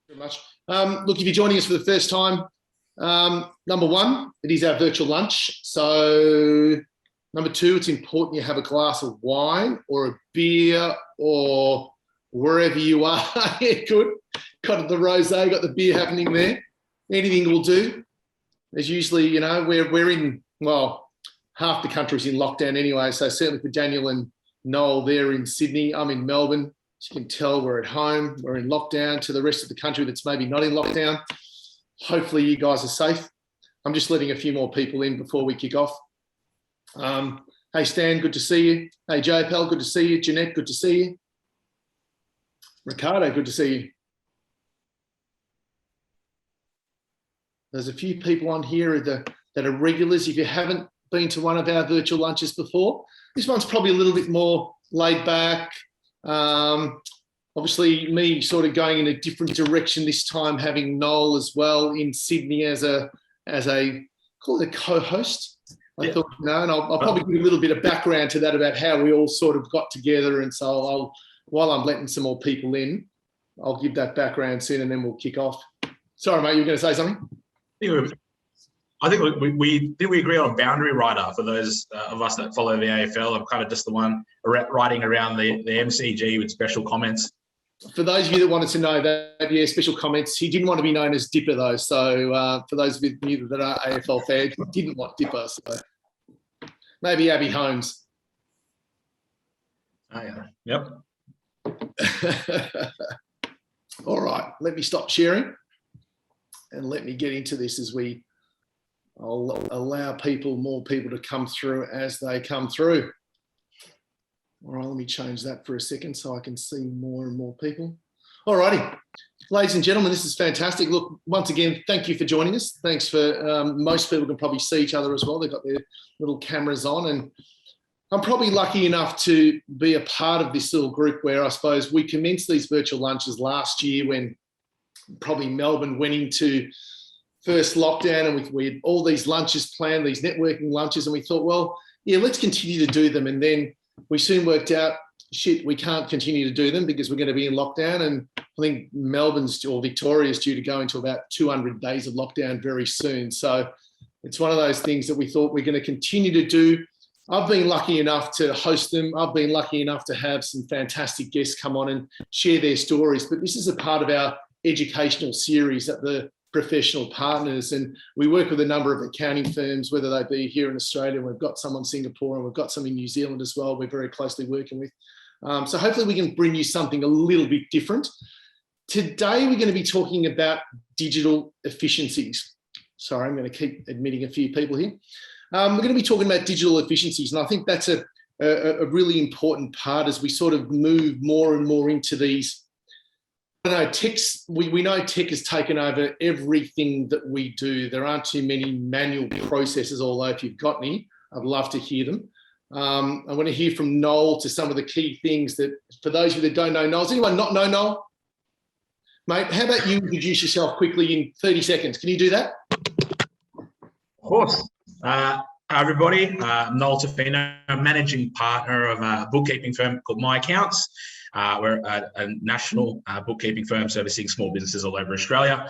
Very much. Look, if you're joining us for the first time, number one, it is our virtual lunch. So number two, it's important you have a glass of wine or a beer or wherever you are. Yeah, good. Got the rosé, got the beer happening there. Anything will do. There's usually, you know, we're in, well, half the country's in lockdown anyway. So certainly for Daniel and Noel, they're in Sydney. I'm in Melbourne. As you can tell, we're at home. We're in lockdown. To the rest of the country that's maybe not in lockdown, hopefully you guys are safe. I'm just letting a few more people in before we kick off. Hey, Stan, good to see you. Hey, JPL, good to see you. Jeanette, good to see you. Ricardo, good to see you. There's a few people on here that are regulars. If you haven't been to one of our virtual lunches before, this one's probably a little bit more laid back. Obviously me sort of going in a different direction this time, having Noel as well in Sydney as a call it a co-host. I thought, you know, and I'll probably give a little bit of background to that about how we all sort of got together. And so while I'm letting some more people in, I'll give that background soon and then we'll kick off. Sorry, mate, you were going to say something? I think we agree on a boundary writer for those of us that follow the AFL. I'm kind of just the one writing around the MCG with special comments. For those of you that wanted to know that, yeah, special comments. He didn't want to be known as Dipper though. So for those of you that are AFL fans, he didn't want Dipper. So maybe Abby Holmes. Oh yeah. Yep. All right. Let me stop sharing and let me get into this as I'll allow more people to come through as they come through. All right, let me change that for a second so I can see more and more people. All righty, ladies and gentlemen, this is fantastic. Look, once again, thank you for joining us. Thanks for, most people can probably see each other as well. They've got their little cameras on, and I'm probably lucky enough to be a part of this little group where I suppose we commenced these virtual lunches last year when probably Melbourne went into first lockdown, and we had all these lunches planned, these networking lunches, and we thought, well, yeah, let's continue to do them. And then we soon worked out, shit, we can't continue to do them because we're going to be in lockdown. And I think Melbourne's or Victoria's due to go into about 200 days of lockdown very soon. So it's one of those things that we thought we're going to continue to do. I've been lucky enough to host them. I've been lucky enough to have some fantastic guests come on and share their stories. But this is a part of our educational series at the Professional Partners, and we work with a number of accounting firms, whether they be here in Australia. We've got some in Singapore and we've got some in New Zealand as well. We're very closely working with. So hopefully we can bring you something a little bit different. Today we're going to be talking about digital efficiencies. Sorry, I'm going to keep admitting a few people here. We're going to be talking about digital efficiencies, and I think that's a really important part as we sort of move more and more into these. I know we know tech has taken over everything that we do. There aren't too many manual processes, although if you've got any, I'd love to hear them. I want to hear from Noel to some of the key things that, for those of you that don't know Noel, does anyone not know Noel? Mate, how about you introduce yourself quickly in 30 seconds? Can you do that? Of course. Hi, everybody. I'm Noel Tiufino, managing partner of a bookkeeping firm called My Accounts. We're a national bookkeeping firm servicing small businesses all over Australia.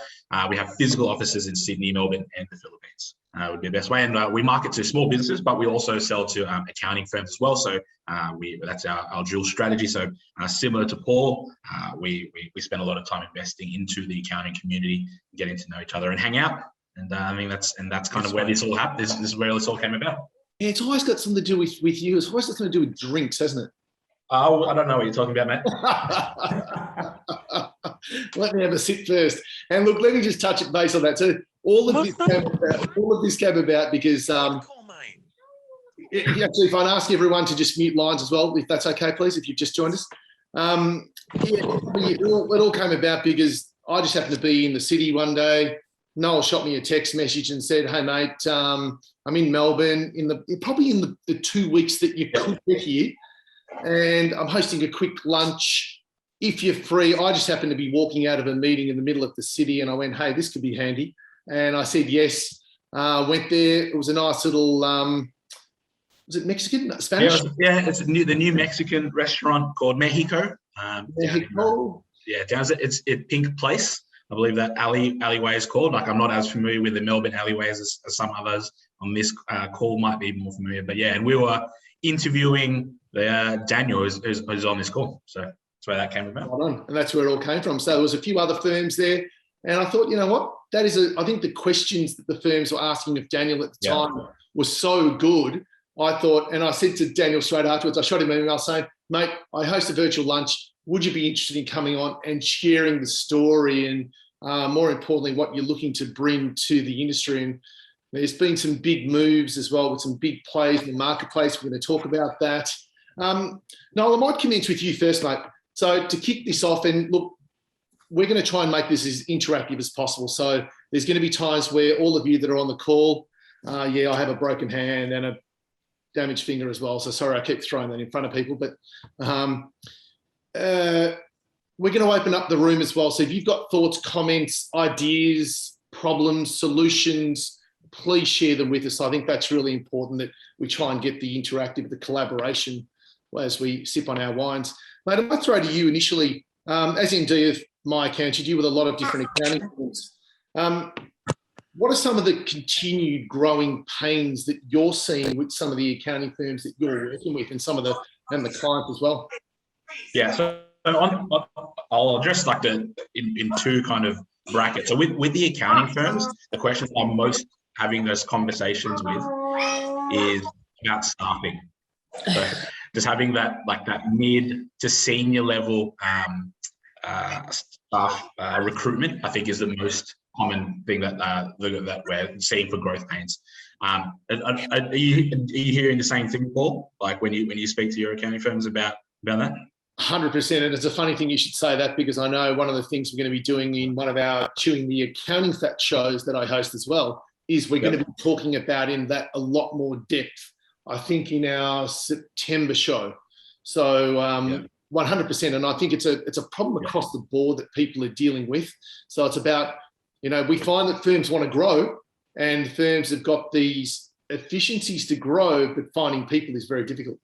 We have physical offices in Sydney, Melbourne, and the Philippines. Would be the best way. And we market to small businesses, but we also sell to accounting firms as well. So that's our dual strategy. So similar to Paul, we spend a lot of time investing into the accounting community, getting to know each other and hang out. And I mean that's kind of where this all happened. This is where this all came about. Yeah, it's always got something to do with you. It's always got something to do with drinks, hasn't it? Oh, I don't know what you're talking about, mate. Let me have a sip first. And look, let me just touch it base on that. So all of this came about because actually, if I ask everyone to just mute lines as well, if that's okay, please, if you've just joined us. It all came about because I just happened to be in the city one day. Noel shot me a text message and said, "Hey mate, I'm in Melbourne probably in the 2 weeks that you could get here. And I'm hosting a quick lunch. If you're free," I just happened to be walking out of a meeting in the middle of the city and I went, "Hey, this could be handy." And I said, yes, went there. It was a nice little, was it Mexican, Spanish? Yeah, it's the new Mexican restaurant called Mexico. Mexico. Down it's Pink Place. I believe that alleyway is called. Like, I'm not as familiar with the Melbourne alleyways as some others on this call might be more familiar. But yeah, and we were interviewing Daniel, who's on this call. So that's where that came about. Well done. And that's where it all came from. So there was a few other firms there. And I thought, you know what? That is I think the questions that the firms were asking of Daniel at the time was so good. I thought, and I said to Daniel straight afterwards, I shot him an email saying, mate, I host a virtual lunch. Would you be interested in coming on and sharing the story and more importantly, what you're looking to bring to the industry? And there's been some big moves as well with some big plays in the marketplace. We're going to talk about that. Noel, I might commence with you first, mate. So to kick this off, and look, we're going to try and make this as interactive as possible. So there's going to be times where all of you that are on the call, I have a broken hand and a damaged finger as well. So sorry, I keep throwing that in front of people, but we're going to open up the room as well. So if you've got thoughts, comments, ideas, problems, solutions, please share them with us. I think that's really important that we try and get the interactive, the collaboration as we sip on our wines. Mate, I might throw to you initially. As MD of my account, you deal with a lot of different accounting firms. What are some of the continued growing pains that you're seeing with some of the accounting firms that you're working with and some of the clients as well? Yeah, so I'll address like in two kind of brackets. So with the accounting firms, the questions I'm most having those conversations with is about staffing. So just having that mid to senior level staff recruitment, I think, is the most common thing that we're seeing for growth pains. Are you hearing the same thing, Paul? Like when you speak to your accounting firms about that? 100%. And it's a funny thing you should say that, because I know one of the things we're going to be doing in one of our Chewing the Accounting Fat shows that I host as well is we're going to be talking about in that a lot more depth, I think, in our September show. So 100%. And I think it's a problem across the board that people are dealing with. So it's about, we find that firms want to grow and firms have got these efficiencies to grow, but finding people is very difficult.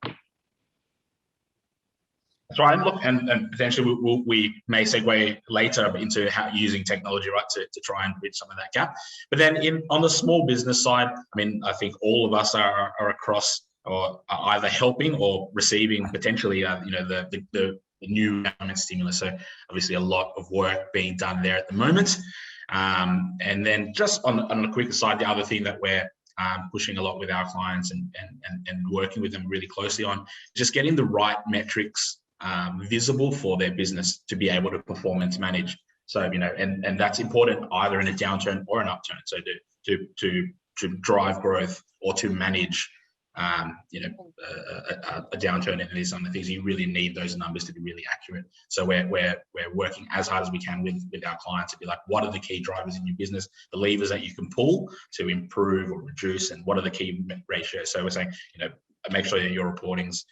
That's right. Look, and potentially we may segue later into how using technology, right, to try and bridge some of that gap. But then on the small business side, I mean, I think all of us are across or are either helping or receiving potentially, the new government stimulus. So obviously a lot of work being done there at the moment. And then just on the quicker side, the other thing that we're pushing a lot with our clients and working with them really closely on, just getting the right metrics visible for their business to be able to perform and to manage. So, and that's important either in a downturn or an upturn. So to drive growth or to manage, a downturn, and these some of the things you really need those numbers to be really accurate. So we're working as hard as we can with our clients to be like, what are the key drivers in your business, the levers that you can pull to improve or reduce, and what are the key ratios? So we're saying, make sure that your reporting's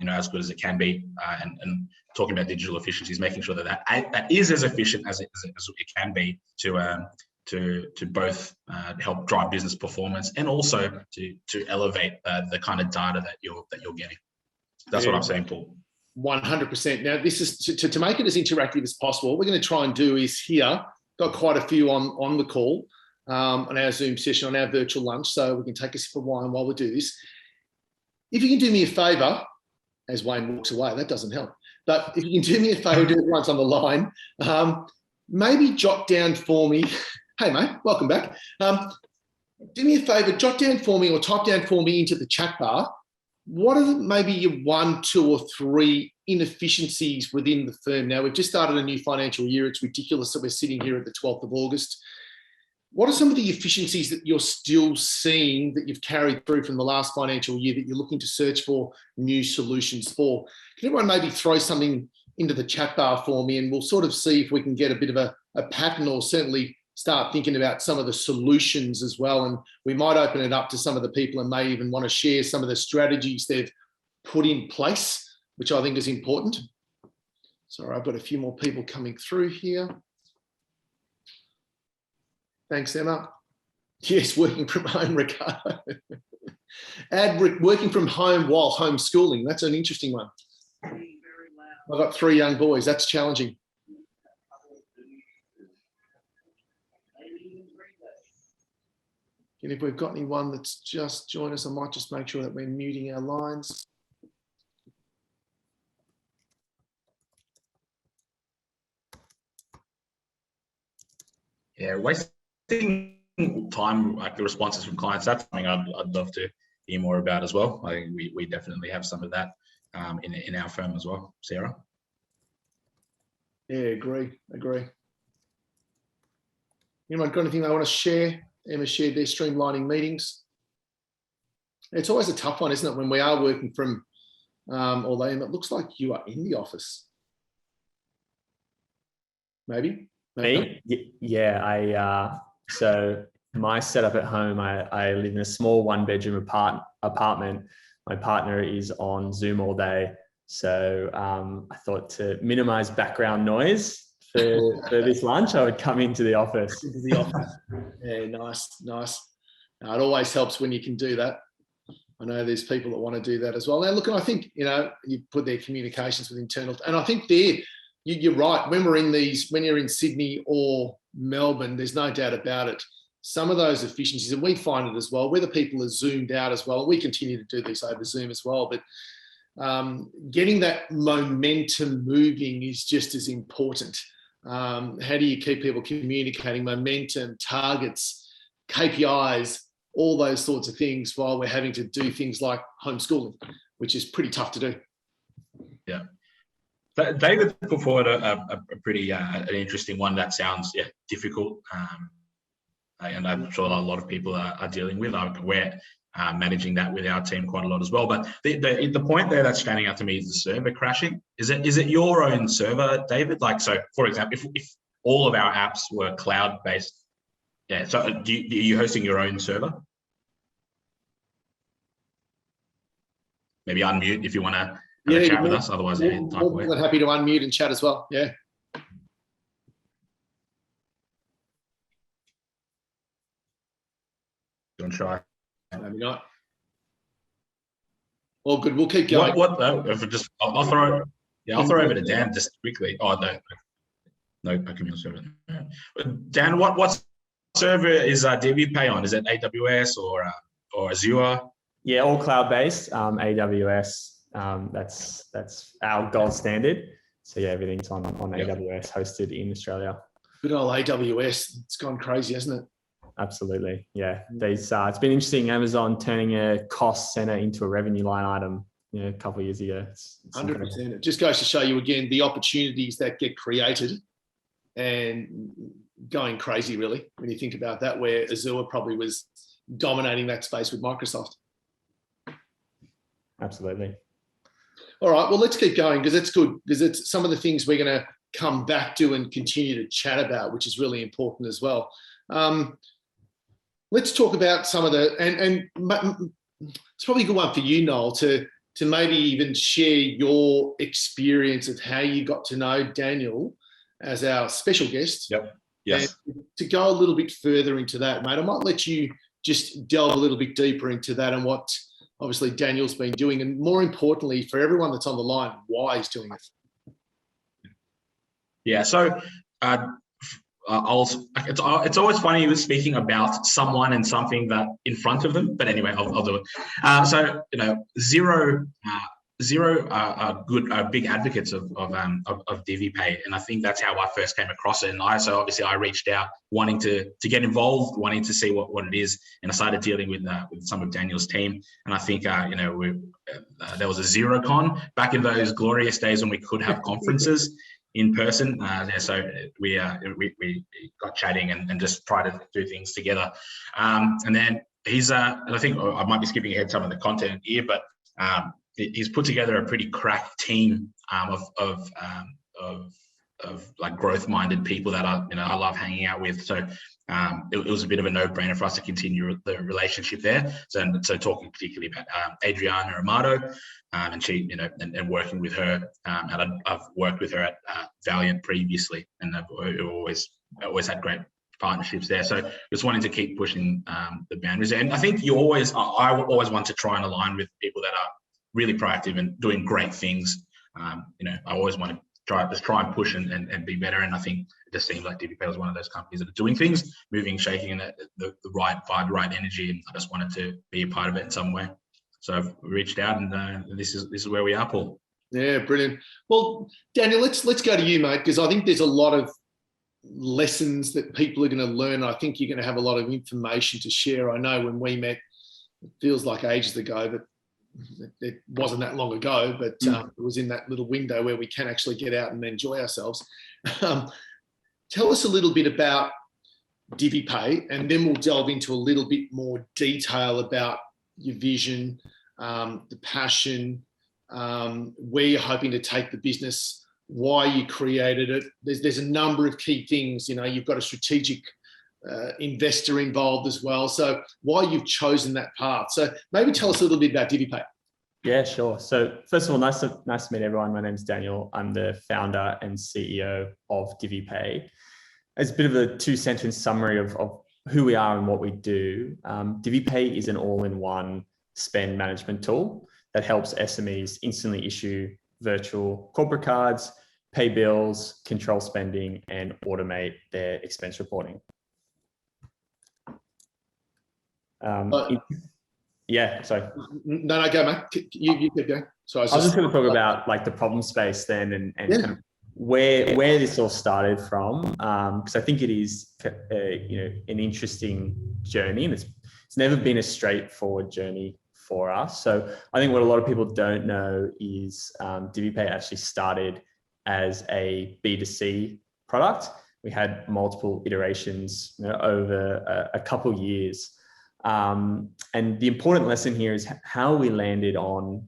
as good as it can be, and talking about digital efficiencies, making sure that is as efficient as it can be to both help drive business performance and also to elevate the kind of data that you're getting. That's what I'm saying, Paul. 100%. Now, this is to make it as interactive as possible. What we're going to try and do is here, got quite a few on the call, on our Zoom session, on our virtual lunch, so we can take a sip of wine while we do this. If you can do me a favour, as Wayne walks away, that doesn't help. But if you can do me a favour, do it once on the line, maybe jot down for me, hey mate, welcome back. Do me a favour, jot down for me or type down for me into the chat bar, what are maybe your 1, 2 or 3 inefficiencies within the firm? Now, we've just started a new financial year. It's ridiculous that we're sitting here at the 12th of August. What are some of the efficiencies that you're still seeing that you've carried through from the last financial year that you're looking to search for new solutions for? Can everyone maybe throw something into the chat bar for me, and we'll sort of see if we can get a bit of a pattern, or certainly start thinking about some of the solutions as well. And we might open it up to some of the people and may even want to share some of the strategies they've put in place, which I think is important. Sorry, I've got a few more people coming through here. Thanks, Emma. Yes, working from home, Ricardo. Add working from home while homeschooling. That's an interesting one. I've got 3 young boys. That's challenging. And if we've got anyone that's just joined us, I might just make sure that we're muting our lines. Yeah, wasting time, like the responses from clients, that's something I'd love to hear more about as well. I think we definitely have some of that in our firm as well, Sarah. Yeah, agree. Anyone got anything they want to share? Emma shared their streamlining meetings. It's always a tough one, isn't it, when we are working from, although Emma, it looks like you are in the office. Maybe Me? Yeah, so my setup at home, I live in a small 1-bedroom apartment. My partner is on Zoom all day. So I thought to minimize background noise for this lunch, I would come into the office. Yeah, nice. It always helps when you can do that. I know there's people that want to do that as well. Now, look, I think, you put their communications with internal, and I think you're right. When you're in Sydney or Melbourne, there's no doubt about it. Some of those efficiencies, and we find it as well, whether people are zoomed out as well, and we continue to do this over Zoom as well, but getting that momentum moving is just as important. How do you keep people communicating momentum, targets, KPIs, all those sorts of things while we're having to do things like homeschooling, which is pretty tough to do. Yeah. David put forward a pretty an interesting one that sounds difficult, and I'm sure a lot of people are dealing with. We're managing that with our team quite a lot as well. But the point there that's standing out to me is the server crashing. Is it your own server, David? Like, so for example, if all of our apps were cloud based, so are you hosting your own server? Maybe unmute if you want to have a chat with us. Otherwise, type away. We're happy to unmute and chat as well. Yeah. Don't try. Maybe not. Well, good. We'll keep going. I'll throw over to Dan just quickly. Oh no communal server. Dan, what server is Divi Pay on? Is it AWS or Azure? Yeah, all cloud based. AWS. That's our gold standard. So yeah, everything's on AWS, hosted in Australia. Good old AWS. It's gone crazy, hasn't it? Absolutely. Yeah. It's been interesting. Amazon turning a cost center into a revenue line item, a couple of years ago. It's 100%. It just goes to show you again the opportunities that get created and going crazy, really, when you think about that, where Azure probably was dominating that space with Microsoft. Absolutely. All right. Well, let's keep going because it's good, because it's some of the things we're going to come back to and continue to chat about, which is really important as well. Let's talk about some of and it's probably a good one for you, Noel, to maybe even share your experience of how you got to know Daniel as our special guest. Yep. Yes. And to go a little bit further into that, mate, I might let you just delve a little bit deeper into that and what obviously Daniel's been doing, and more importantly, for everyone that's on the line, why he's doing it. Yeah. So it's always funny with speaking about someone and something that in front of them, but anyway, I'll do it. So Xero are big advocates of Divi Pay, and I think that's how I first came across it. And obviously I reached out wanting to get involved, wanting to see what it is, and I started dealing with some of Daniel's team. And I think there was a XeroCon back in those glorious days when we could have conferences in person. So we got chatting and just tried to do things together. And then he's and I think I might be skipping ahead some of the content here, but he's put together a pretty crack team of like growth-minded people that I love hanging out with. So it was a bit of a no-brainer for us to continue the relationship there. So talking particularly about Adriana Amato, and she, and working with her, and I've worked with her at Valiant previously, and I've always had great partnerships there. So just wanting to keep pushing the boundaries. And I think I always want to try and align with people that are really proactive and doing great things. I always want to try and push and be better. And I think it just seems like Divi Pay was one of those companies that are doing things, moving, shaking in the right vibe, the right energy, and I just wanted to be a part of it in some way. So I've reached out, and this is where we are, Paul. Yeah, brilliant. Well, Daniel, let's go to you, mate, because I think there's a lot of lessons that people are going to learn. I think you're going to have a lot of information to share. I know when we met, it feels like ages ago, but it wasn't that long ago, but it was in that little window where we can actually get out and enjoy ourselves. Tell us a little bit about Divi Pay, and then we'll delve into a little bit more detail about your vision, the passion, where you're hoping to take the business, why you created it. There's a number of key things. You know, you've got a strategic investor involved as well. So why you've chosen that path. So maybe tell us a little bit about Divi Pay. Yeah, sure. So first of all, nice to meet everyone. My name's Daniel. I'm the founder and CEO of Divi Pay. As a bit of a 2-sentence summary of who we are and what we do, Divi Pay is an all-in-one spend management tool that helps SMEs instantly issue virtual corporate cards, pay bills, control spending, and automate their expense reporting. Yeah, sorry. No, go, mate. You keep going. So I was just going to talk about like the problem space then, and kind of where this all started from, because I think it is an interesting journey, and it's never been a straightforward journey for us. So I think what a lot of people don't know is Divi Pay actually started as a B2C product. We had multiple iterations over a couple of years. And the important lesson here is how we landed on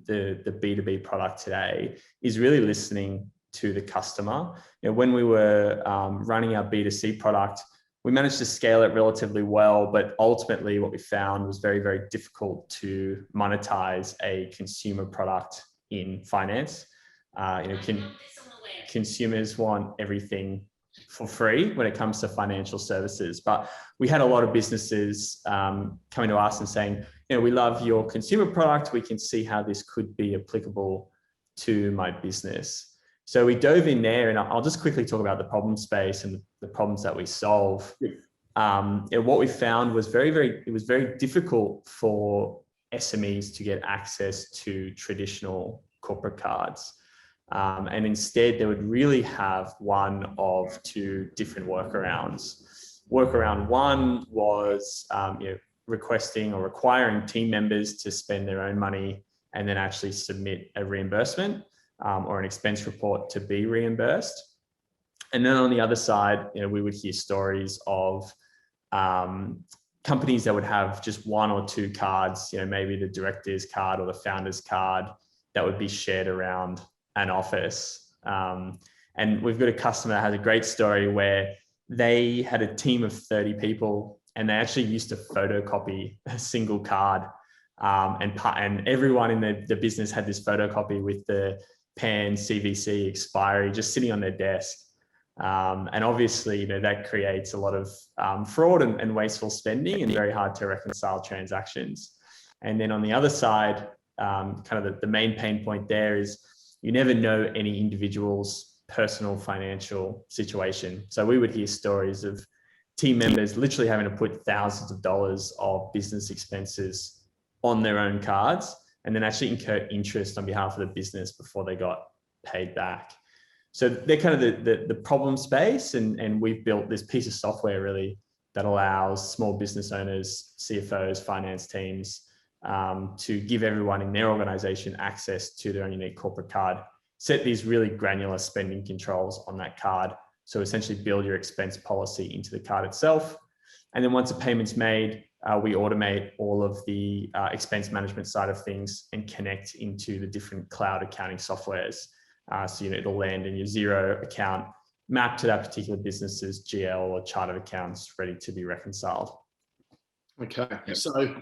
the B2B product today is really listening to the customer. When we were running our B2C product, we managed to scale it relatively well, but ultimately what we found was very, very difficult to monetize a consumer product in finance. Consumers want everything for free when it comes to financial services. But we had a lot of businesses coming to us and saying, we love your consumer product. We can see how this could be applicable to my business. So we dove in there, and I'll just quickly talk about the problem space and the problems that we solve. And what we found was it was very difficult for SMEs to get access to traditional corporate cards. And instead, they would really have one of two different workarounds. Workaround one was requesting or requiring team members to spend their own money and then actually submit a reimbursement or an expense report to be reimbursed. And then on the other side, we would hear stories of companies that would have just one or two cards, maybe the director's card or the founder's card that would be shared around an office. And we've got a customer that has a great story where they had a team of 30 people and they actually used to photocopy a single card. And everyone in the business had this photocopy with the PAN CVC expiry just sitting on their desk. And obviously, that creates a lot of fraud and wasteful spending and very hard to reconcile transactions. And then on the other side, kind of the main pain point there is you never know any individual's personal financial situation. So we would hear stories of team members literally having to put thousands of dollars of business expenses on their own cards and then actually incur interest on behalf of the business before they got paid back. So they're kind of the problem space. And we've built this piece of software really that allows small business owners, CFOs, finance teams, to give everyone in their organization access to their own unique corporate card, set these really granular spending controls on that card. So essentially build your expense policy into the card itself. And then once a payment's made, we automate all of the expense management side of things and connect into the different cloud accounting softwares. So it'll land in your Xero account, mapped to that particular business's GL or chart of accounts ready to be reconciled. Okay, so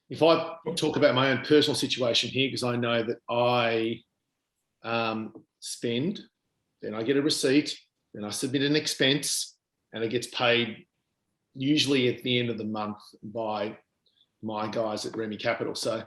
if I talk about my own personal situation here, because I know that I spend, then I get a receipt, then I submit an expense, and it gets paid usually at the end of the month by my guys at Remy Capital. So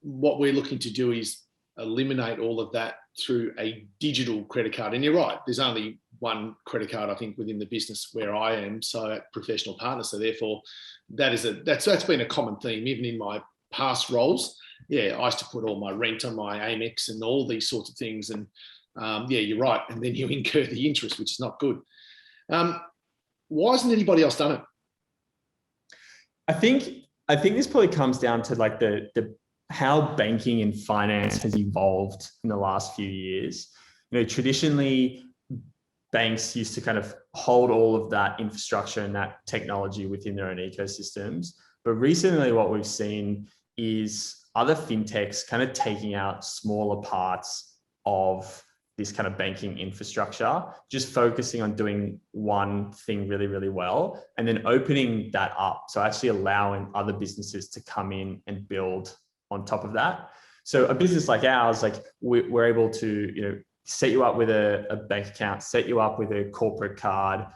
what we're looking to do is eliminate all of that through a digital credit card. And you're right, there's only one credit card, I think, within the business where I am, so at Professional Partner. So therefore, that's been a common theme, even in my past roles. Yeah, I used to put all my rent on my Amex and all these sorts of things. And yeah, you're right. And then you incur the interest, which is not good. Why hasn't anybody else done it? I think this probably comes down to like the how banking and finance has evolved in the last few years. You know, traditionally, banks used to kind of hold all of that infrastructure and that technology within their own ecosystems. But recently, what we've seen is other fintechs kind of taking out smaller parts of this kind of banking infrastructure, just focusing on doing one thing really, really well, and then opening that up. So actually allowing other businesses to come in and build on top of that. So a business like ours, like we're able to, you know, set you up with a bank account, set you up with a corporate card,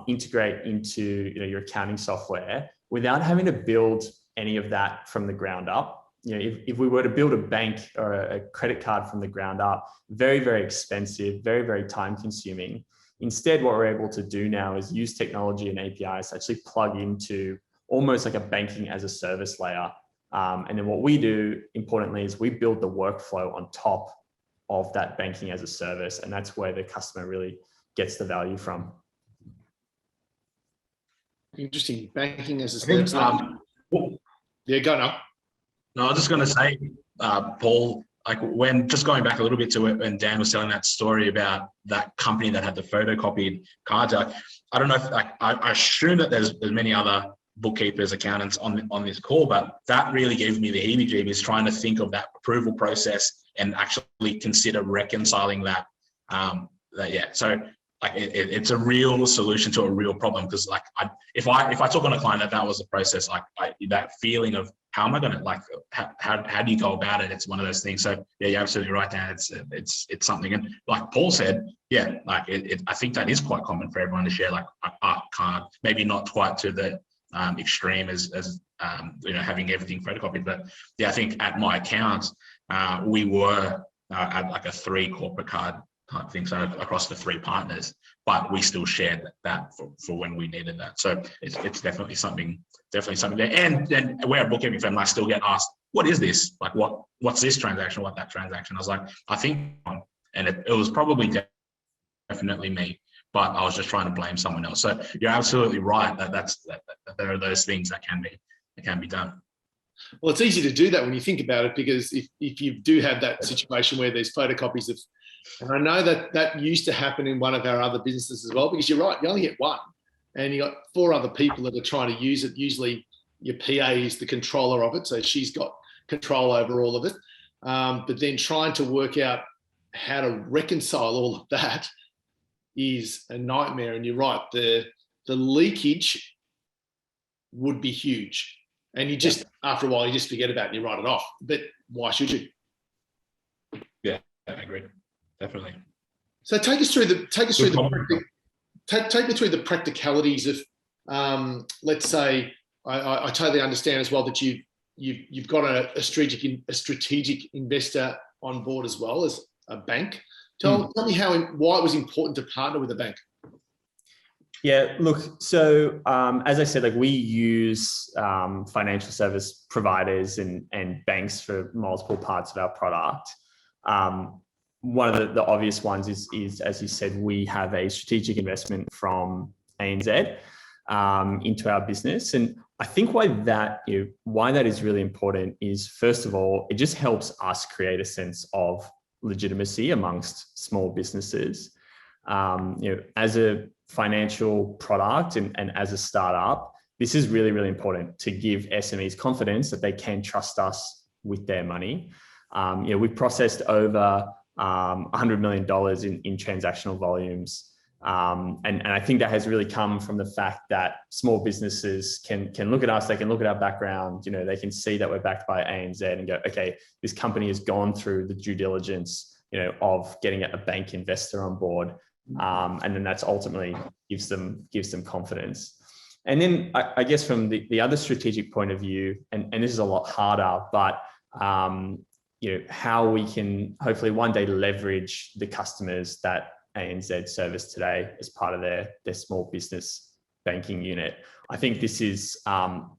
integrate into, you know, your accounting software without having to build any of that from the ground up. You know, if we were to build a bank or a credit card from the ground up, very, very expensive, very, very time consuming. Instead, what we're able to do now is use technology and APIs to actually plug into almost like a banking as a service layer. And then what we do, importantly, is we build the workflow on top of that banking as a service. And that's where the customer really gets the value from. Interesting. Banking as a service. Yeah, go now. No, I was just going to say, Paul, like when just going back a little bit to it, when Dan was telling that story about that company that had the photocopied cards, I don't know if I assume that there's many other bookkeepers, accountants on this call, but that really gave me the heebie-jeebies trying to think of that approval process and actually consider reconciling that. Yeah, so like it's a real solution to a real problem, because like if I took on a client that was the process, like that feeling of how am I going to, like, how do you go about it? It's one of those things. So yeah, you're absolutely right, Dan. It's something. And like Paul said, yeah, like I think that is quite common for everyone to share like a card, maybe not quite to the extreme as you know, having everything photocopied. But yeah, I think at my account, we were at like a 3 corporate card type thing, so across the 3 partners, but we still shared that for when we needed that. So it's definitely something there. And then we're a bookkeeping firm, I still get asked, what is this? Like what's this transaction? What that transaction? I was like, I think, and it was probably definitely me, but I was just trying to blame someone else. So you're absolutely right that there are those things that can be done. Well, it's easy to do that when you think about it, because if you do have that situation where there's photocopies of, and I know that used to happen in one of our other businesses as well, because you're right, you only get one and you got 4 other people that are trying to use it. Usually your PA is the controller of it, so she's got control over all of it. But then trying to work out how to reconcile all of that is a nightmare. And you're right, the leakage would be huge. And you just, after a while, you just forget about it and you write it off. But why should you? Yeah, I agree. Definitely. So take me through the practicalities of, let's say, I totally understand as well that you've got a strategic investor on board as well as a bank. Tell me why it was important to partner with a bank. Yeah, look, so as I said, like we use financial service providers and banks for multiple parts of our product. One of the obvious ones is, as you said, we have a strategic investment from ANZ into our business. And I think why that is really important is, first of all, it just helps us create a sense of legitimacy amongst small businesses. As a financial product and as a startup, this is really, really important to give SMEs confidence that they can trust us with their money. We've processed over $100 million in transactional volumes. And I think that has really come from the fact that small businesses can look at us, they can look at our background, they can see that we're backed by ANZ and go, okay, this company has gone through the due diligence, of getting a bank investor on board. And then that's ultimately gives them confidence. And then I guess from the other strategic point of view, and this is a lot harder, but how we can hopefully one day leverage the customers that ANZ service today as part of their small business banking unit. I think this is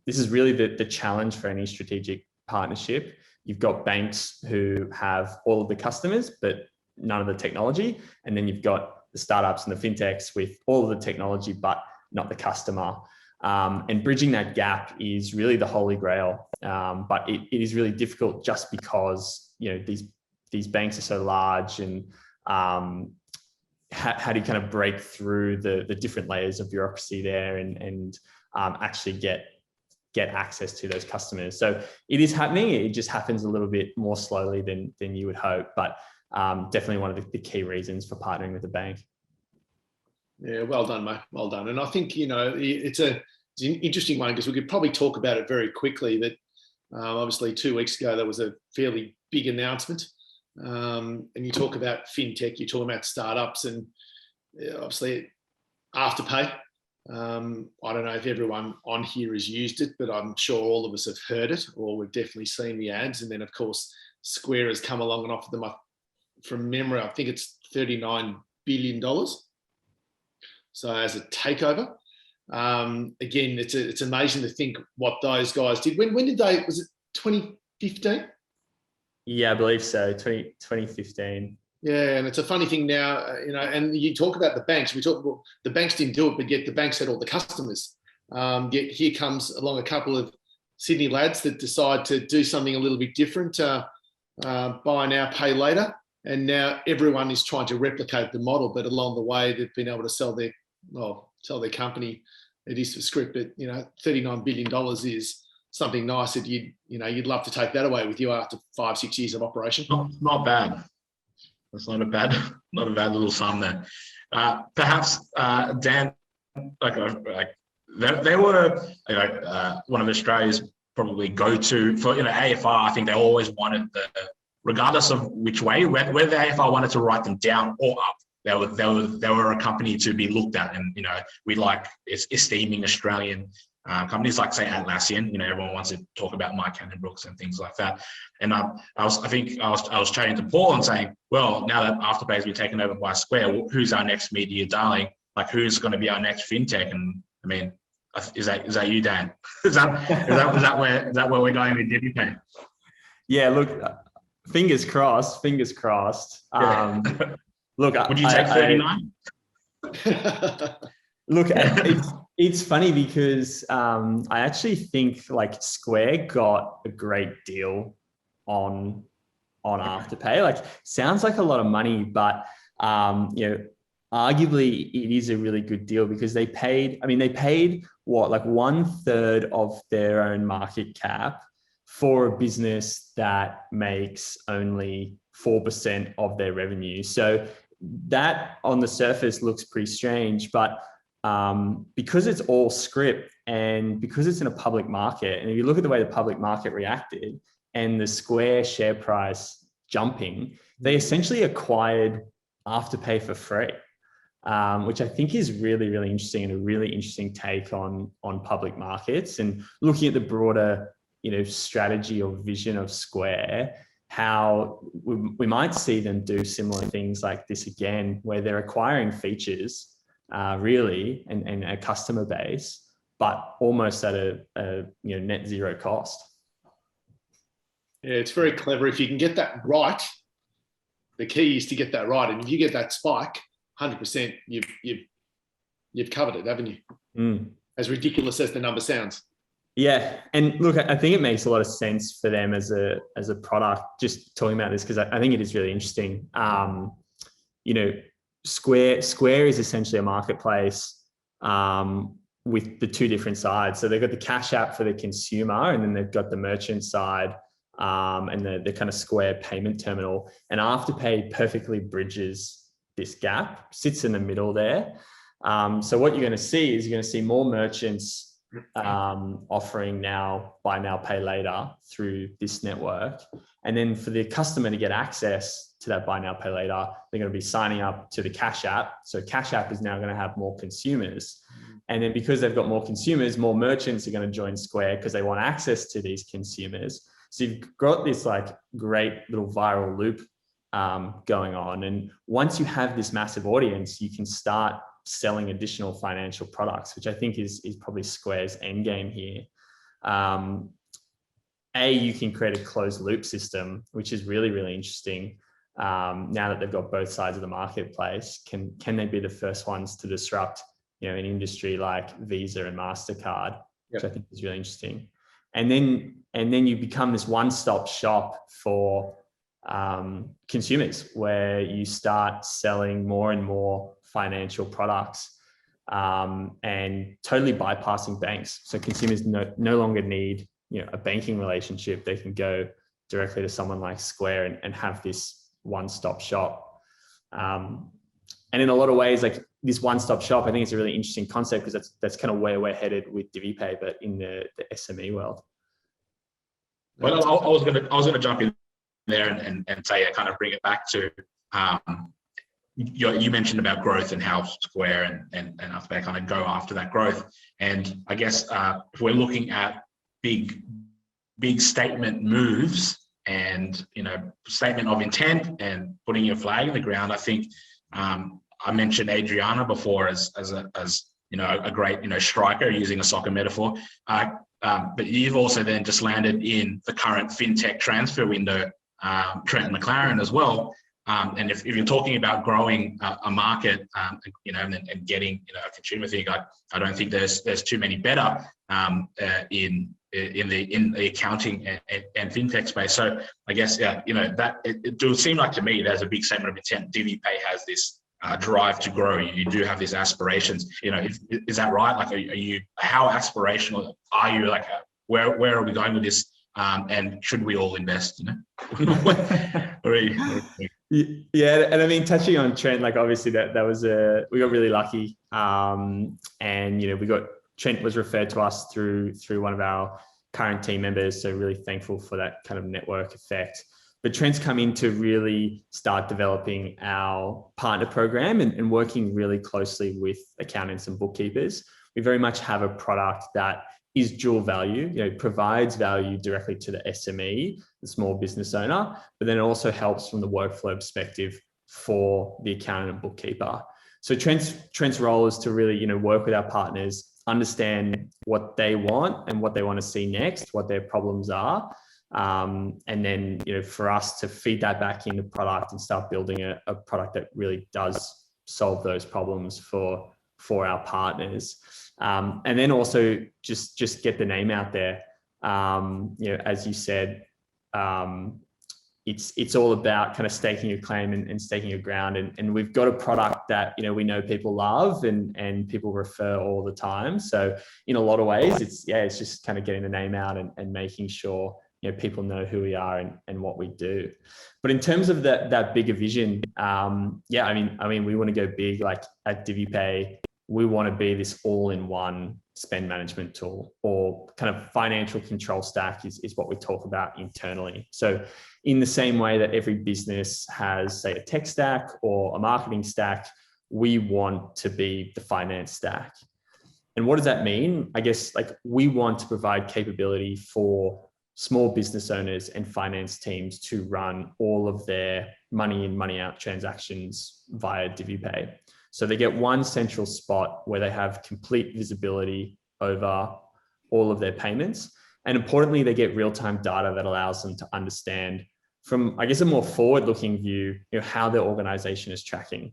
really the challenge for any strategic partnership. You've got banks who have all of the customers, but none of the technology. And then you've got the startups and the fintechs with all of the technology, but not the customer. And bridging that gap is really the holy grail. But it is really difficult just because, these banks are so large, and how do you kind of break through the different layers of bureaucracy there and actually get access to those customers. So it is happening. It just happens a little bit more slowly than you would hope, but definitely one of the key reasons for partnering with a bank. Yeah, well done, mate. Well done. And I think, it's an interesting one, because we could probably talk about it very quickly. That obviously 2 weeks ago, there was a fairly big announcement. And you talk about fintech, you talk about startups, and obviously Afterpay. I don't know if everyone on here has used it, but I'm sure all of us have heard it, or we've definitely seen the ads. And then, of course, Square has come along and offered them, from memory, I think it's $39 billion. So as a takeover, again, it's amazing to think what those guys did. When did they? Was it 2015? Yeah, I believe so. 2015. Yeah, and it's a funny thing now, and you talk about the banks. We talk about the banks didn't do it, but yet the banks had all the customers. Yet here comes along a couple of Sydney lads that decide to do something a little bit different, buy now, pay later. And now everyone is trying to replicate the model, but along the way, they've been able to sell their company. It is for script, but $39 billion is something nice that you'd love to take that away with you after 5-6 years of operation. Not bad. That's not a bad little sum there. Perhaps Dan, they were one of Australia's probably go-to for AFR. I think they always wanted regardless of which way, whether the AFR wanted to write them down or up, they were a company to be looked at. And we like esteeming Australian companies like, say, Atlassian. Everyone wants to talk about Mike Cannon-Brookes and things like that. And I was chatting to Paul and saying, well, now that Afterpay has been taken over by Square, who's our next media darling? Like, who's going to be our next fintech? And I mean, is that you, Dan? Is that where we're going with Divi Pay? Yeah, look, fingers crossed. Yeah. Look, would you take 39? Look, it's funny because I actually think Square got a great deal on Afterpay. Sounds like a lot of money, but arguably it is a really good deal because they paid what, 1/3 of their own market cap for a business that makes only 4% of their revenue. So that on the surface looks pretty strange, but because it's all script and because it's in a public market, and if you look at the way the public market reacted and the Square share price jumping, they essentially acquired Afterpay for free, which I think is really, really interesting and a really interesting take on public markets and looking at the broader strategy or vision of Square, how we might see them do similar things like this again, where they're acquiring features really and a customer base, but almost at a net zero cost. Yeah, it's very clever. If you can get that right, the key is to get that right. And if you get that spike, 100%, you've covered it, haven't you? Mm. As ridiculous as the number sounds. Yeah, and look, I think it makes a lot of sense for them as a product. Just talking about this because I think it is really interesting. Square is essentially a marketplace with the two different sides. So they've got the Cash App for the consumer, and then they've got the merchant side and the kind of Square payment terminal. And Afterpay perfectly bridges this gap, sits in the middle there. So what you're going to see is more merchants offering now buy now, pay later through this network. And then for the customer to get access to that buy now, pay later, they're going to be signing up to the Cash App. So Cash App is now going to have more consumers. And then because they've got more consumers, more merchants are going to join Square because they want access to these consumers. So you've got this like great little viral loop going on. And once you have this massive audience, you can start selling additional financial products, which I think is probably Square's end game here. You can create a closed loop system, which is really, really interesting. Now that they've got both sides of the marketplace, can they be the first ones to disrupt, an industry like Visa and MasterCard, which I think is really interesting. And then you become this one-stop shop for consumers, where you start selling more and more financial products and totally bypassing banks. So consumers no longer need a banking relationship. They can go directly to someone like Square and have this one-stop shop. And in a lot of ways, like this one-stop shop, I think it's a really interesting concept, because that's kind of where we're headed with DiviPay, but in the SME world. Well, I was gonna jump in there and say, kind of bring it back to you mentioned about growth and how Square and Alphabet kind of go after that growth. And I guess if we're looking at big statement moves and statement of intent and putting your flag in the ground, I think I mentioned Adriana before as a great striker, using a soccer metaphor. But you've also then just landed in the current fintech transfer window, Trent McLaren as well. And if you're talking about growing a market, and getting a consumer thing, I don't think there's too many better in the accounting and fintech space. So I guess that it would seem like to me there's a big statement of intent. Divi Pay has this drive to grow. You do have these aspirations. Is that right? Like, how aspirational are you? Like, where are we going with this? And should we all invest? Yeah, and I mean, touching on Trent, like obviously that was we got really lucky, and Trent was referred to us through one of our current team members, so really thankful for that kind of network effect. But Trent's come in to really start developing our partner program and working really closely with accountants and bookkeepers. We very much have a product that is dual value, provides value directly to the SME, the small business owner, but then it also helps from the workflow perspective for the accountant and bookkeeper. So Trent's role is to really, work with our partners, understand what they want and what they want to see next, what their problems are. And then, for us to feed that back into product and start building a product that really does solve those problems for our partners. And then also just get the name out there. As you said, it's all about kind of staking your claim and staking your ground. And we've got a product that, we know people love and people refer all the time. So in a lot of ways, it's just kind of getting the name out and making sure, people know who we are and what we do. But in terms of that bigger vision, I mean, we want to go big. Like at DiviPay, we want to be this all-in-one spend management tool, or kind of financial control stack is what we talk about internally. So in the same way that every business has, say, a tech stack or a marketing stack, we want to be the finance stack. And what does that mean? I guess we want to provide capability for small business owners and finance teams to run all of their money in, money out transactions via DiviPay. So they get one central spot where they have complete visibility over all of their payments. And importantly, they get real-time data that allows them to understand from, I guess, a more forward-looking view, how their organization is tracking.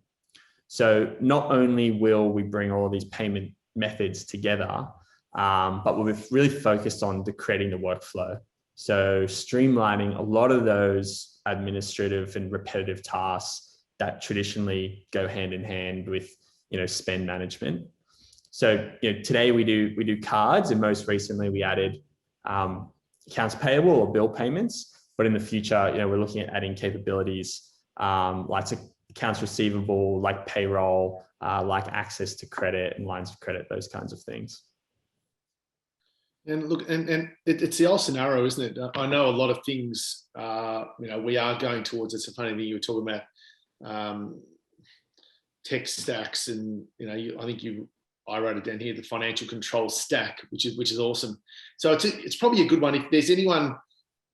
So not only will we bring all of these payment methods together, but we're really focused on creating the workflow. So streamlining a lot of those administrative and repetitive tasks that traditionally go hand in hand with, spend management. So, today we do cards, and most recently we added accounts payable or bill payments. But in the future, we're looking at adding capabilities like accounts receivable, like payroll, like access to credit and lines of credit, those kinds of things. And look, and it's the old scenario, isn't it? I know a lot of things, we are going towards. It's a funny thing you were talking about. Tech stacks, and I wrote it down here, the financial control stack, which is awesome. So it's probably a good one if there's anyone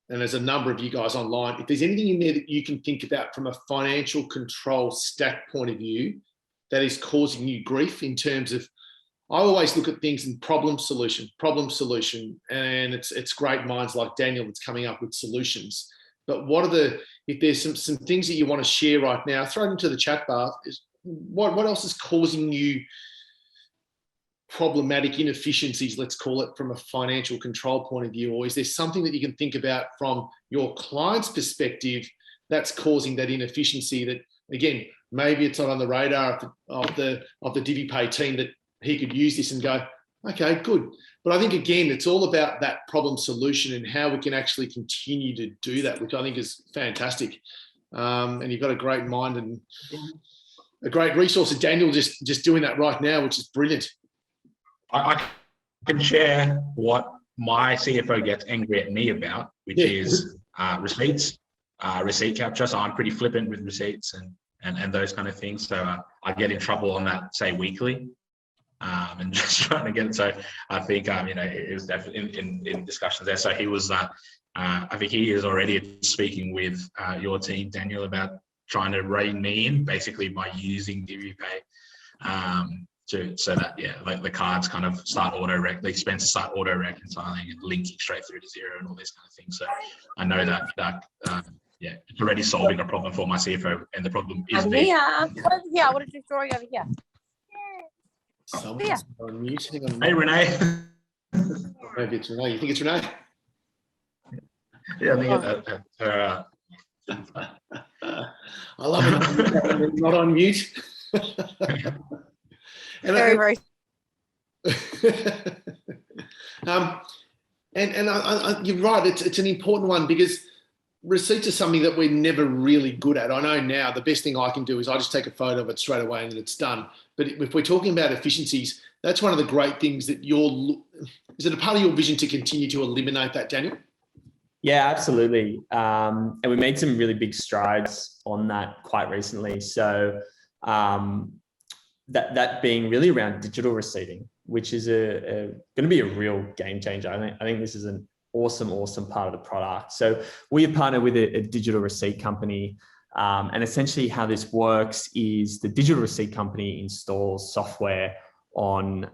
and there's a number of you guys online, if there's anything in there that you can think about from a financial control stack point of view that is causing you grief in terms of, I always look at things in problem solution, and it's great minds like Daniel that's coming up with solutions. But if there's some things that you want to share right now, throw it into the chat bar. What else is causing you problematic inefficiencies, let's call it, from a financial control point of view? Or is there something that you can think about from your client's perspective that's causing that inefficiency that, again, maybe it's not on the radar of the Divi Pay team that he could use this and go, okay, good. But I think, again, it's all about that problem solution and how we can actually continue to do that, which I think is fantastic. And you've got a great mind and a great resource. And Daniel just doing that right now, which is brilliant. I can share what my CFO gets angry at me about, which is receipts, receipt capture. So I'm pretty flippant with receipts and those kind of things. So I get in trouble on that, say, weekly, and just trying to get it. So I think, it was definitely in discussions there. So he was, I think he is already speaking with your team, Daniel, about trying to rein me in, basically by using Divi Pay. So that, like the cards kind of start the expenses start auto reconciling and linking straight through to zero and all this kind of thing. So I know that it's already solving a problem for my CFO, and the problem is me. What is your story over here? Someone's on mute. Hey, Renee. Maybe it's Renee. You think it's Renee? Yeah, I think her. I love it. Not on mute. And Very. You're right. It's an important one because receipts are something that we're never really good at. I know now the best thing I can do is I just take a photo of it straight away and it's done. But if we're talking about efficiencies, that's one of the great things that is it a part of your vision to continue to eliminate that, Daniel? Yeah, absolutely. And we made some really big strides on that quite recently. So that being really around digital receipting, which is going to be a real game changer. I think this is an awesome part of the product. So we have partnered with a digital receipt company. And essentially how this works is the digital receipt company installs software on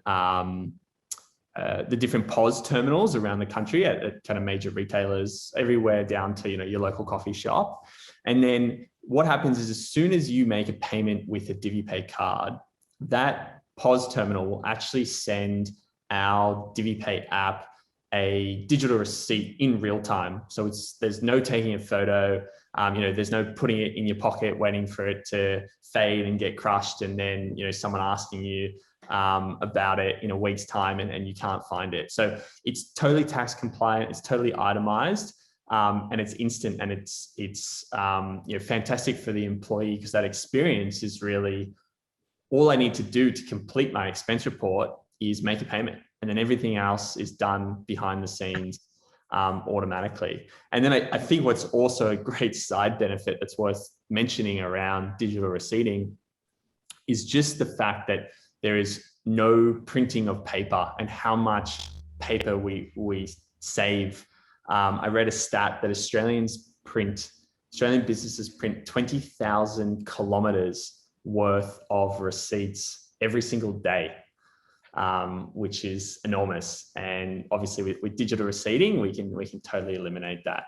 the different POS terminals around the country at kind of major retailers everywhere down to, your local coffee shop. And then what happens is as soon as you make a payment with a Divi Pay card, that POS terminal will actually send our Divi Pay app a digital receipt in real time. So there's no taking a photo, there's no putting it in your pocket, waiting for it to fade and get crushed. And then, someone asking you about it in a week's time and you can't find it. So it's totally tax compliant. It's totally itemized. And it's instant, and it's fantastic for the employee because that experience is really all I need to do to complete my expense report is make a payment, and then everything else is done behind the scenes automatically. And then I think what's also a great side benefit that's worth mentioning around digital receipting is just the fact that there is no printing of paper and how much paper we save. I read a stat that Australian businesses print 20,000 kilometers worth of receipts every single day, which is enormous. And obviously with digital receipting, we can totally eliminate that.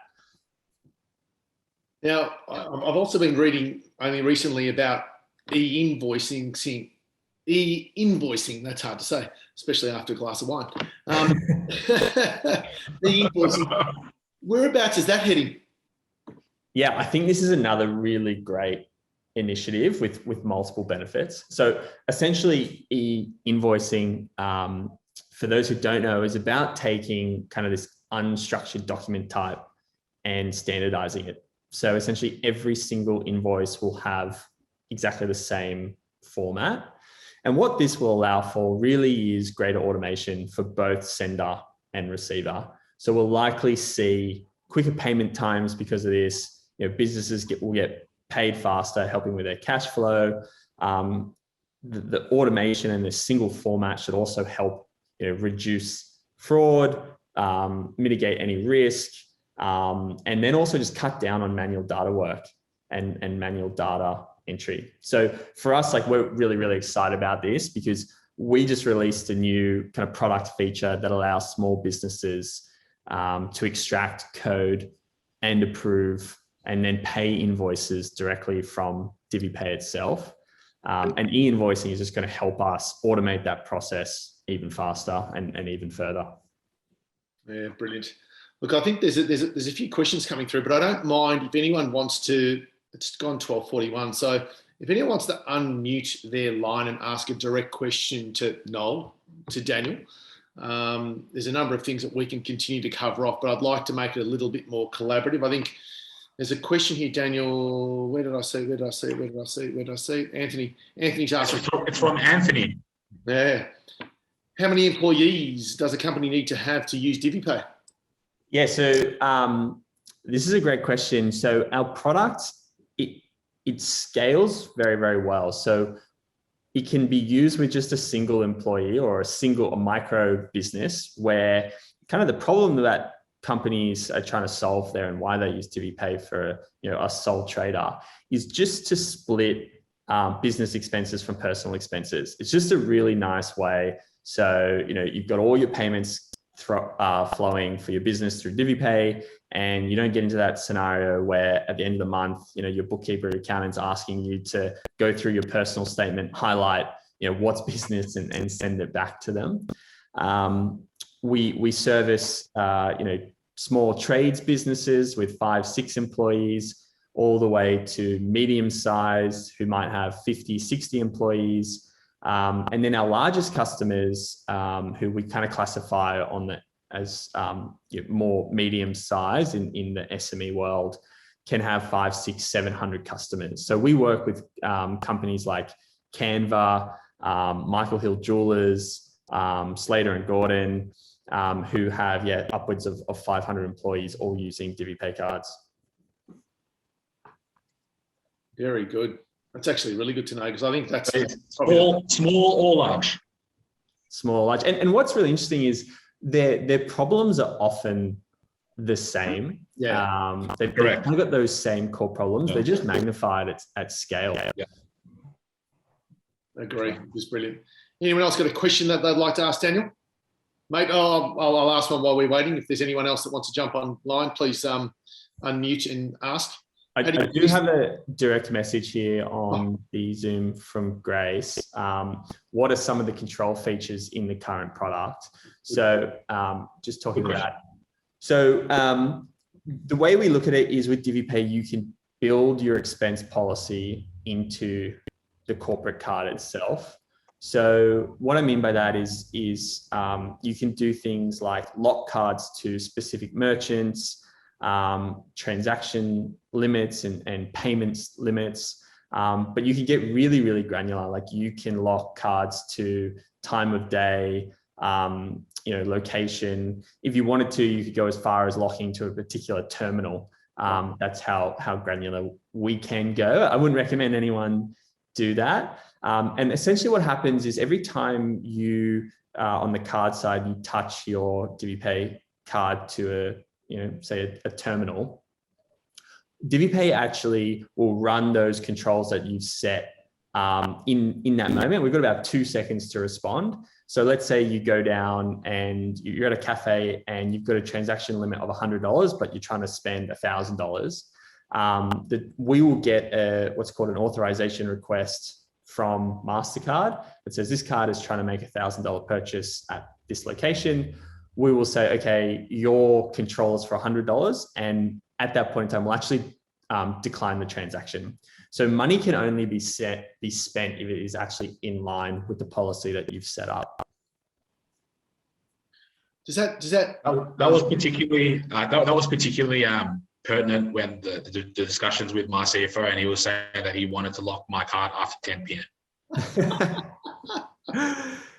Now, I've also been reading only recently about E-Invoicing. E-Invoicing, that's hard to say, especially after a glass of wine. E-Invoicing, whereabouts is that heading? Yeah, I think this is another really great initiative with multiple benefits. So essentially E-Invoicing, for those who don't know, is about taking kind of this unstructured document type and standardizing it. So essentially every single invoice will have exactly the same format. And what this will allow for really is greater automation for both sender and receiver. So we'll likely see quicker payment times because of this. Businesses will get paid faster, helping with their cash flow. The automation and the single format should also help reduce fraud, mitigate any risk, And then also just cut down on manual data work and manual data entry. So for us, like, we're really, really excited about this because we just released a new kind of product feature that allows small businesses to extract code and approve and then pay invoices directly from Divi Pay itself. And E-Invoicing is just going to help us automate that process even faster and even further. Yeah, brilliant. Look, I think there's a few questions coming through, but I don't mind if anyone wants to. It's gone 12:41, so if anyone wants to unmute their line and ask a direct question to Noel, to Daniel, there's a number of things that we can continue to cover off, but I'd like to make it a little bit more collaborative. I think there's a question here, Daniel. Where did I see? Anthony's asking. It's from Anthony. Yeah. How many employees does a company need to have to use DiviPay? Yeah, so this is a great question. So our product, it scales very, very well. So it can be used with just a single employee or a micro business, where kind of the problem that companies are trying to solve there and why they use Divi Pay for a sole trader is just to split business expenses from personal expenses. It's just a really nice way. So you've got all your payments flowing for your business through Divi Pay, and you don't get into that scenario where at the end of the month, your bookkeeper or accountant's asking you to go through your personal statement, highlight, what's business and send it back to them. We service, small trades businesses with 5-6 employees, all the way to medium size who might have 50, 60 employees. And then our largest customers, who we kind of classify as more medium size in the SME world, can have 500, 600, 700 customers. So we work with companies like Canva, Michael Hill Jewelers, Slater and Gordon, who have upwards of 500 employees, all using Divi Pay cards. Very good. That's actually really good to know, because I think that's small or large. Small, large. And what's really interesting is their problems are often the same. Yeah. They've kind of got those same core problems. They're just magnified at scale. Yeah. Agree. It's brilliant. Anyone else got a question that they'd like to ask Daniel? Mate, I'll ask one while we're waiting. If there's anyone else that wants to jump online, please unmute and ask. I do have a direct message here on the Zoom from Grace. What are some of the control features in the current product? So just talking about that. So the way we look at it is with Divi Pay, you can build your expense policy into the corporate card itself. So what I mean by that is you can do things like lock cards to specific merchants, transaction limits and payments limits, but you can get really, really granular. Like you can lock cards to time of day, location. If you wanted to, you could go as far as locking to a particular terminal. That's how granular we can go. I wouldn't recommend anyone do that. And essentially what happens is every time you, on the card side, you touch your Divi Pay card to say a terminal, Divi Pay actually will run those controls that you've set in that moment. We've got about 2 seconds to respond. So let's say you go down and you're at a cafe and you've got a transaction limit of $100, but you're trying to spend $1,000. We will get what's called an authorization request from MasterCard that says this card is trying to make $1,000 purchase at this location. We will say, okay, your control is for $100. And at that point in time, we'll actually decline the transaction. So money can only be spent if it is actually in line with the policy that you've set up. That was particularly pertinent when the discussions with my CFO, and he was saying that he wanted to lock my card after 10 p.m.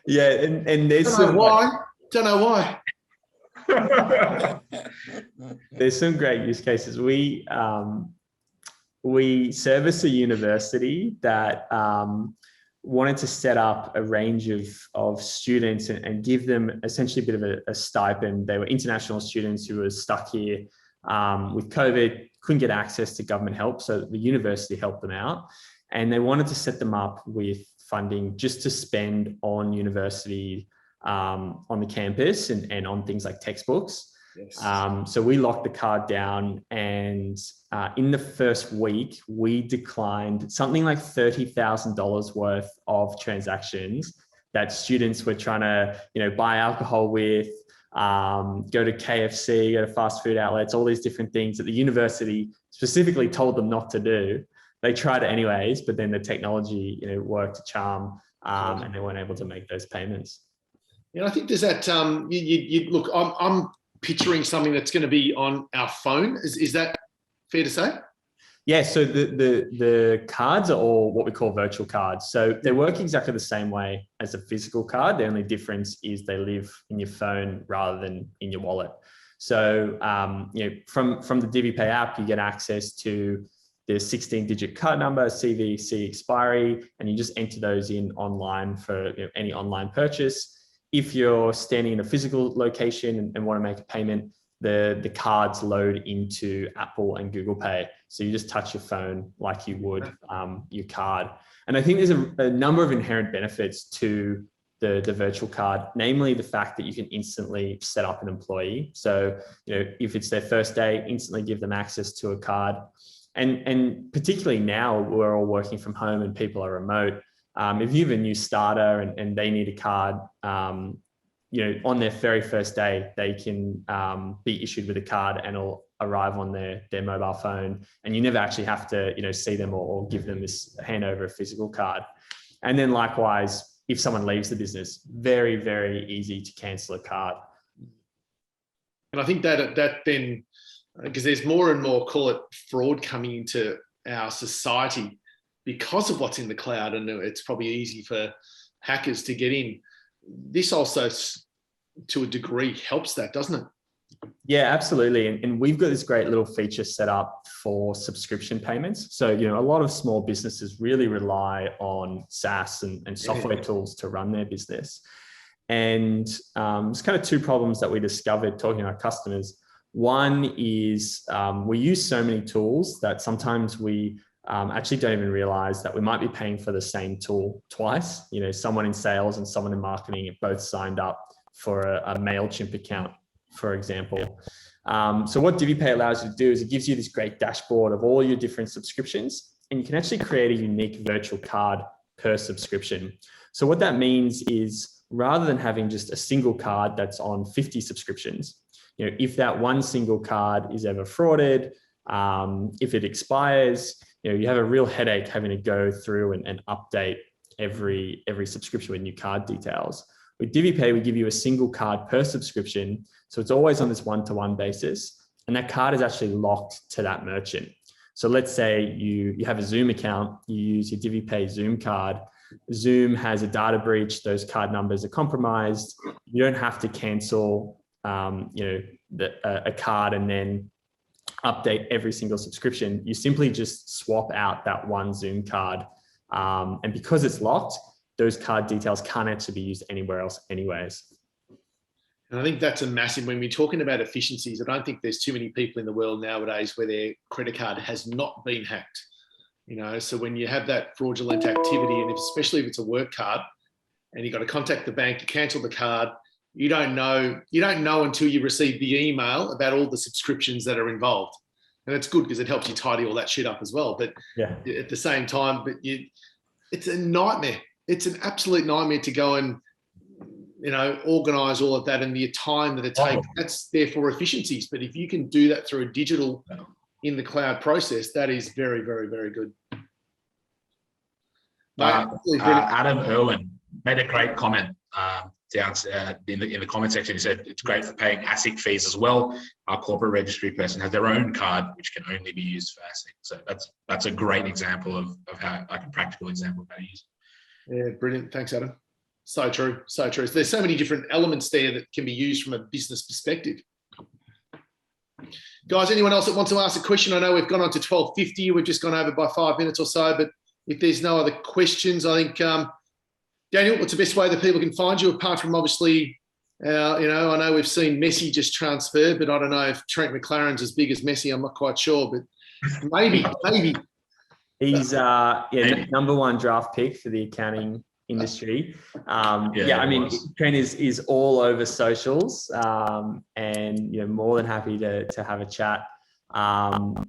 Yeah, and there's don't know why. There's some great use cases. We service a university that wanted to set up a range of students and give them essentially a bit of a stipend. They were international students who were stuck here with COVID, couldn't get access to government help. So the university helped them out, and they wanted to set them up with funding just to spend on university, on the campus and on things like textbooks. Yes. So we locked the card down, and in the first week, we declined something like $30,000 worth of transactions that students were trying to, buy alcohol with, go to KFC, go to fast food outlets, all these different things that the university specifically told them not to do. They tried it anyways, but then the technology, worked a charm, and they weren't able to make those payments. I think there's that. You look. I'm picturing something that's going to be on our phone. Is that fair to say? Yeah. So the cards are all what we call virtual cards. So they work exactly the same way as a physical card. The only difference is they live in your phone rather than in your wallet. So from the Divi Pay app, you get access to the 16-digit card number, CVC expiry, and you just enter those in online for any online purchase. If you're standing in a physical location and want to make a payment, the cards load into Apple and Google Pay. So you just touch your phone like you would your card. And I think there's a number of inherent benefits to the virtual card, namely the fact that you can instantly set up an employee. So, if it's their first day, instantly give them access to a card. And particularly now we're all working from home and people are remote. If you have a new starter and they need a card, on their very first day, they can be issued with a card and it'll arrive on their mobile phone, and you never actually have to, see them or give them hand over a physical card. And then likewise, if someone leaves the business, very, very easy to cancel a card. And I think that then, because there's more and more, call it fraud, coming into our society because of what's in the cloud, and it's probably easy for hackers to get in. This also, to a degree, helps that, doesn't it? Yeah, absolutely. And we've got this great little feature set up for subscription payments. So, a lot of small businesses really rely on SaaS and software tools to run their business. And there's kind of two problems that we discovered talking to our customers. One is we use so many tools that sometimes we actually don't even realize that we might be paying for the same tool twice. Someone in sales and someone in marketing have both signed up for a MailChimp account, for example. So what Divi Pay allows you to do is it gives you this great dashboard of all your different subscriptions, and you can actually create a unique virtual card per subscription. So what that means is, rather than having just a single card that's on 50 subscriptions, if that one single card is ever frauded, if it expires, you have a real headache having to go through and update every subscription with new card details. With Divi Pay, we give you a single card per subscription. So it's always on this one-to-one basis. And that card is actually locked to that merchant. So let's say you have a Zoom account, you use your Divi Pay Zoom card. Zoom has a data breach, those card numbers are compromised. You don't have to cancel a card and then update every single subscription. You simply just swap out that one Zoom card. And because it's locked, those card details can't actually be used anywhere else anyways. And I think that's a massive, when we're talking about efficiencies, I don't think there's too many people in the world nowadays where their credit card has not been hacked. So when you have that fraudulent activity, and especially if it's a work card and you've got to contact the bank to cancel the card, you don't know until you receive the email about all the subscriptions that are involved. And it's good because it helps you tidy all that shit up as well. But yeah, at the same time, it's a nightmare. It's an absolute nightmare to go and, organize all of that, and the time that it takes. That's therefore efficiencies. But if you can do that through a digital in the cloud process, that is very, very, very good. Adam Irwin made a great comment down in the comment section. He said it's great for paying ASIC fees as well. Our corporate registry person has their own card, which can only be used for ASIC. So that's a great example of how, like a practical example of how to use it. Yeah, brilliant. Thanks, Adam. So true. So true. So there's so many different elements there that can be used from a business perspective. Guys, anyone else that wants to ask a question? I know we've gone on to 12:50. We've just gone over by 5 minutes or so, but if there's no other questions, I think, Daniel, what's the best way that people can find you, apart from obviously I know we've seen Messi just transfer, but I don't know if Trent McLaren's as big as Messi. I'm not quite sure, but maybe. He's number one draft pick for the accounting industry. I mean, Trent is all over socials, and more than happy to have a chat.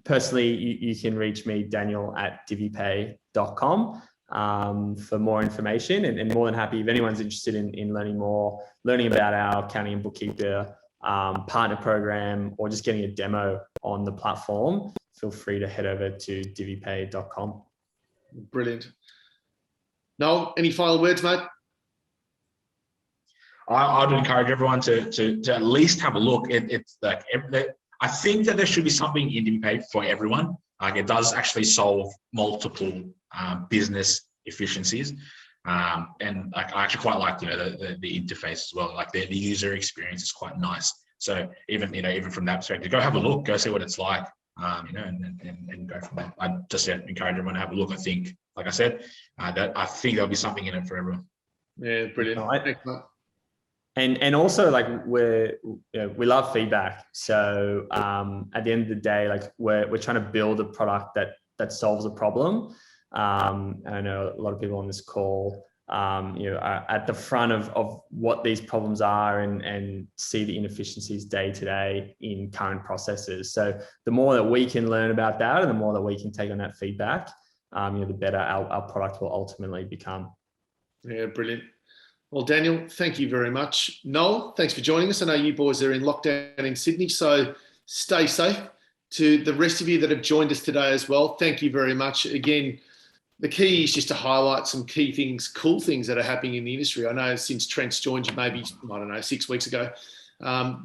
Personally, you can reach me, Daniel, at DiviPay.com for more information, and more than happy if anyone's interested in learning about our accounting and bookkeeper partner program, or just getting a demo on the platform. Feel free to head over to DiviPay.com. Brilliant. Noel, any final words, mate? I'd encourage everyone to at least have a look. It's like I think that there should be something in Divi Pay for everyone. Like, it does actually solve multiple business efficiencies, and like, I actually quite like the interface as well. Like the user experience is quite nice. So even from that perspective, go have a look, go see what it's like. And go from there. I just encourage everyone to have a look. I think, like I said, that I think there'll be something in it for everyone. Yeah, brilliant. Excellent. And also, like, we love feedback. So at the end of the day, like, we're trying to build a product that solves a problem. And I know a lot of people on this call are at the front of what these problems are, and see the inefficiencies day to day in current processes. So the more that we can learn about that, and the more that we can take on that feedback, the better our product will ultimately become. Yeah, brilliant. Well, Daniel, thank you very much. Noel, thanks for joining us. I know you boys are in lockdown in Sydney, so stay safe. To the rest of you that have joined us today as well, thank you very much. Again, the key is just to highlight some key things, cool things that are happening in the industry. I know since Trent's joined you, maybe, 6 weeks ago,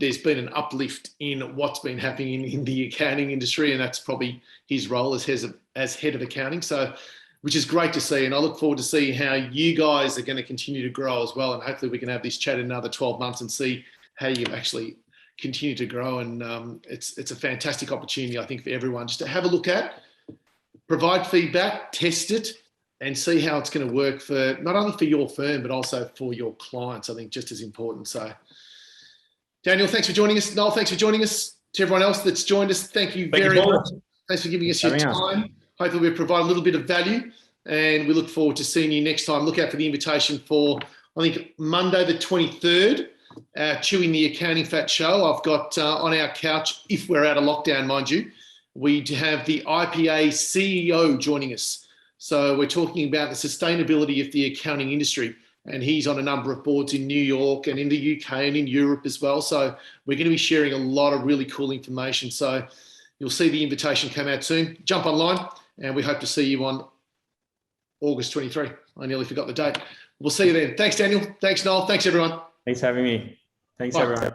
there's been an uplift in what's been happening in the accounting industry, and that's probably his role as head of accounting. So, which is great to see. And I look forward to see how you guys are going to continue to grow as well. And hopefully we can have this chat in another 12 months and see how you actually continue to grow. And it's a fantastic opportunity, I think, for everyone just to have a look at, provide feedback, test it, and see how it's going to work for not only for your firm, but also for your clients. I think just as important. So, Daniel, thanks for joining us. Noel, thanks for joining us. To everyone else that's joined us, thank you very much. Thanks for giving us your time. Hopefully we provide a little bit of value, and we look forward to seeing you next time. Look out for the invitation for, I think, Monday the 23rd, Chewing the Accounting Fat show. I've got on our couch, if we're out of lockdown, mind you, we have the IPA CEO joining us. So we're talking about the sustainability of the accounting industry, and he's on a number of boards in New York and in the UK and in Europe as well. So we're going to be sharing a lot of really cool information. So you'll see the invitation come out soon. Jump online, and we hope to see you on August 23. I nearly forgot the date. We'll see you then. Thanks, Daniel. Thanks, Noel. Thanks, everyone. Thanks for having me. Thanks, Bye. everyone.